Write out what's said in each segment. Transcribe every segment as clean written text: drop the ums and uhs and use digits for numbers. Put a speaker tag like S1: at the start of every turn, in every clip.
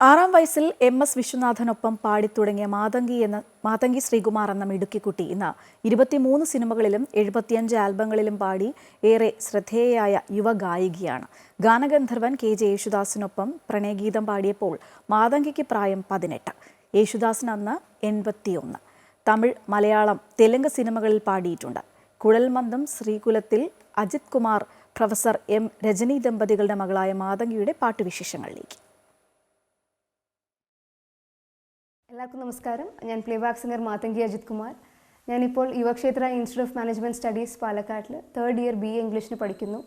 S1: 6-ാം വയസ്സിൽ എം.എസ്. വിശ്വനാഥനൊപ്പം പാടിത്തുടങ്ങിയ മാതങ്കി ശ്രീകുമാർ എന്ന മിടുക്കിക്കുട്ടി ഇന്ന് 23 സിനിമകളിലും 75 ആൽബങ്ങളിലും പാടി ഏറെ ശ്രദ്ധേയയായ യുവഗായികയാണ്. ഗാനഗന്ധർവൻ കെ.ജെ. യേശുദാസിനൊപ്പം പ്രണയഗീതം പാടിയപ്പോൾ മാതങ്കിക്ക് പ്രായം 18. യേശുദാസിന് അന്ന് 81. തമിഴ്, മലയാളം, തെലുങ്ക് സിനിമകളിൽ പാടിയിട്ടുണ്ട്. കുഴൽമന്ദം ശ്രീകുലത്തിൽ അജിത് കുമാർ, പ്രൊഫസർ എം. രജനി ദമ്പതികളുടെ മകളായ മാതങ്കിയുടെ പാട്ടുവിശേഷങ്ങളിലേക്ക്.
S2: എല്ലാവർക്കും നമസ്കാരം. ഞാൻ പ്ലേബാക്ക് സിംഗർ മാതങ്കി അജിത് കുമാർ. ഞാനിപ്പോൾ Yuvakshetra institute of management studies പാലക്കാട്ടിൽ 3rd ഇയർ BA ഇംഗ്ലീഷിന് പഠിക്കുന്നു.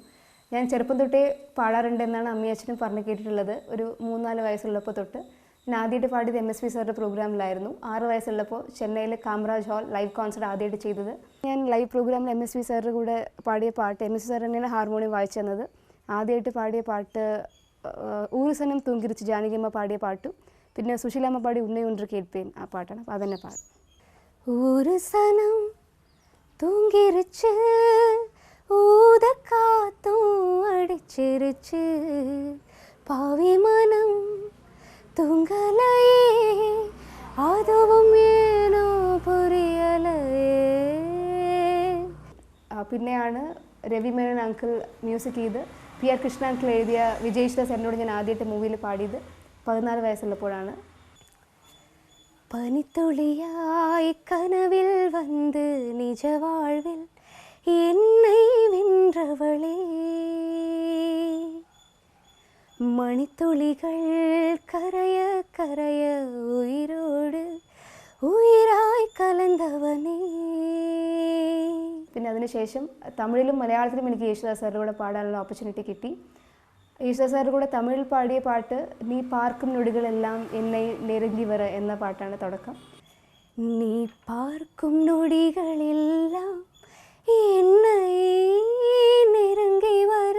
S2: ഞാൻ ചെറുപ്പം തൊട്ടേ പാടാറുണ്ട് എന്നാണ് അമ്മയും അച്ഛനും പറഞ്ഞു കേട്ടിട്ടുള്ളത്. ഒരു 3-4 വയസ്സുള്ളപ്പോൾ തൊട്ട് ഞാൻ ആദ്യമായിട്ട് പാടിയത് MSV സാറിൻ്റെ പ്രോഗ്രാമിലായിരുന്നു. 6 വയസ്സുള്ളപ്പോൾ ചെന്നൈയിൽ കാമറാജ് ഹാൾ ലൈവ് കോൺസർട്ട് ആദ്യമായിട്ട് ചെയ്തത്. ഞാൻ ലൈവ് പ്രോഗ്രാമിൽ MSV സാറിൻ്റെ കൂടെ പാടിയ പാട്ട്, MSV സാർ തന്നെയാണ് ഹാർമോണിയം വായിച്ചു തന്നത്. ആദ്യമായിട്ട് പാടിയ പാട്ട് ഊരു സനം തൂങ്കിരിച്ച് ജാനകിയമ്മ പാടിയ പാട്ടും, പിന്നെ സുശീലാമ്മ പാടി ഉണ്ണി ഒன்று കേൾപ്പേൻ ആ പാട്ടാണ്. അപ്പോൾ അതന്നെ പാടും. ഒരു സനം തൂങ്കിരിച്ച് ഊതക്കാത്തും അടിച്ചിരിച്ച് പാവി മനം തൂങ്കലയേ അതും ഏനോ പുരിയലയേ. പിന്നെയാണ് രവി മേനോൻ അങ്കിൾ മ്യൂസിക് ചെയ്ത് PR കൃഷ്ണ അങ്കിൾ എഴുതിയ വിജയ് എന്നോട് ഞാൻ ആദ്യമായിട്ട് മൂവിയിൽ പാടിയത് 14 വയസ്സുള്ളപ്പോഴാണ്. പനിത്തുളിയായി കനവിൽ വന്ന് നിജവാഴ്വിൽ എന്നെ വെன்றവളേ, മണിത്തുളികൾ കരയ കരയ ഉയിരോട് ഉയിരായി കലന്തവനേ. പിന്നെ അതിനുശേഷം തമിഴിലും മലയാളത്തിലും എനിക്ക് യേശുദാസ് സാറിൻ്റെ കൂടെ പാടാനുള്ള ഓപ്പർച്യൂണിറ്റി കിട്ടി. യേശുദാസ് സാറിൻ്റെ കൂടെ തമിഴിൽ പാടിയ പാട്ട് നീ പാർക്കും നൊടികളെല്ലാം എന്നെ നെരുങ്ങി വര എന്ന പാട്ടാണ് തുടക്കം. നീ പാർക്കും നൊടികളെല്ലാം എന്നെ നെരുങ്ങി വര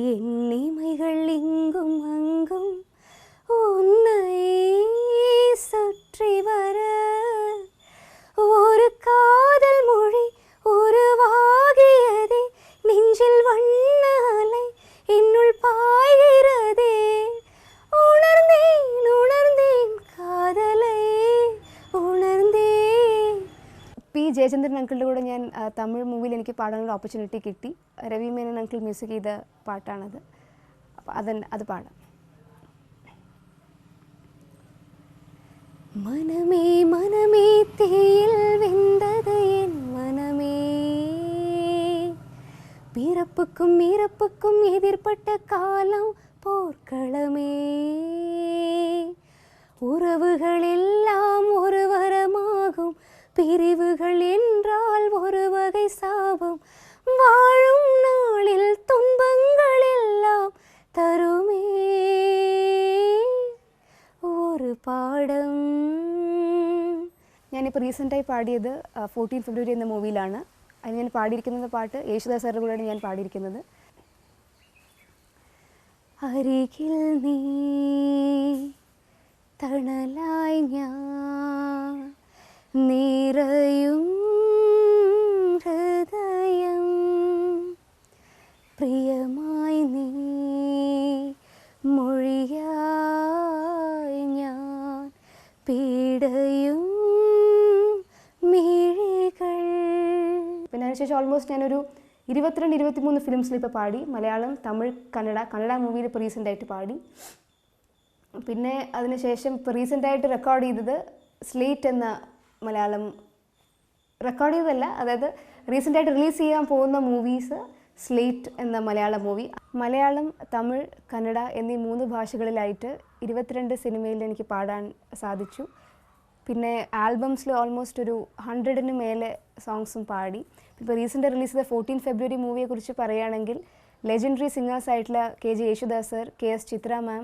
S2: എന്നിമൈകൾ ഇങ്കും അങ്കും ഉന്നെ சுற்றி வர ஒரு காதல் மொழி உருவாகியதே நெஞ்சில் வண்ண அலை என்னுள் பாய்கிறதே உணர்ந்தேன் உணர்ந்தேன் காதலை ഉണർന്നേൻ. പി ജയചന്ദ്രൻ അങ്കിളുടെ കൂടെ ഞാൻ തമിഴ് മൂവിയിൽ എനിക്ക് പാടാനുള്ള ഓപ്പർച്യൂണിറ്റി കിട്ടി. രവി മേനോൻ അങ്കിൾ മ്യൂസിക് ചെയ്ത പാട്ടാണത്. അപ്പോൾ അത് പാടാം. മനമേ മനമേ തീയിൽ വെന്തത് എൻ മനമേ, பிறப்புக்கும் இறப்புக்கும் எதிர்பட்ட காலம் போர்க்களமே, உறவுகள் எல்லாம் ஒரு வரமாகும், பிரிவுகள் என்றால் ஒரு வகை சாபம், வாழும் நாளில் துன்பங்கள் எல்லாம் தருமே ഒരു പാഠം. ഞാനിപ്പോൾ റീസെൻ്റായി പാടിയത് 14 ഫെബ്രുവരി എന്ന മൂവിയിലാണ്. അതിന് ഞാൻ പാടിയിരിക്കുന്നത് പാട്ട് യേശുദാസ് സാറിൻ്റെ കൂടെയാണ് ഞാൻ പാടിയിരിക്കുന്നത്. അരികിൽ നീ തണലായി ഞാൻ നിറയും ഹൃദയം, പ്രിയമായി നീ മൊഴിയായി ഞാൻ പീഡയും മിഴികൾ. പിന്നെ അതിനുശേഷം ഓൾമോസ്റ്റ് ഞാനൊരു 22-23 ഫിലിംസിൽ ഇപ്പോൾ പാടി. മലയാളം, തമിഴ്, കന്നഡ മൂവിയിൽ ഇപ്പോൾ റീസെൻ്റായിട്ട് പാടി. പിന്നെ അതിനുശേഷം ഇപ്പോൾ റീസെൻ്റായിട്ട് റെക്കോർഡ് ചെയ്തത് സ്ലേറ്റ് എന്ന മലയാളം, റെക്കോർഡ് ചെയ്തതല്ല, അതായത് റീസെൻ്റായിട്ട് റിലീസ് ചെയ്യാൻ പോകുന്ന മൂവീസ് സ്ലേറ്റ് എന്ന മലയാളം മൂവി. മലയാളം, തമിഴ്, കന്നഡ എന്നീ 3 ഭാഷകളിലായിട്ട് 22 സിനിമയിൽ എനിക്ക് പാടാൻ സാധിച്ചു. പിന്നെ ആൽബംസിൽ ഓൾമോസ്റ്റ് ഒരു 100-ന് മേലെ സോങ്സും പാടി. ഇപ്പോൾ റീസെൻ്റ് റിലീസ് ചെയ്ത 14 ഫെബ്രുവരി മൂവിയെക്കുറിച്ച് പറയുകയാണെങ്കിൽ ലെജൻഡറി സിംഗേഴ്സായിട്ടുള്ള KJ Yesudas sir, KS Chithra ma'am,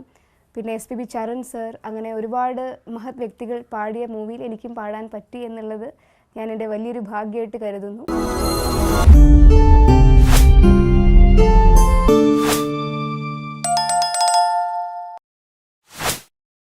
S2: പിന്നെ SPB ചരൺ സർ, അങ്ങനെ ഒരുപാട് മഹത് വ്യക്തികൾ പാടിയ മൂവിയിൽ എനിക്കും പാടാൻ പറ്റി എന്നുള്ളത് ഞാൻ എൻ്റെ വലിയൊരു ഭാഗ്യമായിട്ട് കരുതുന്നു.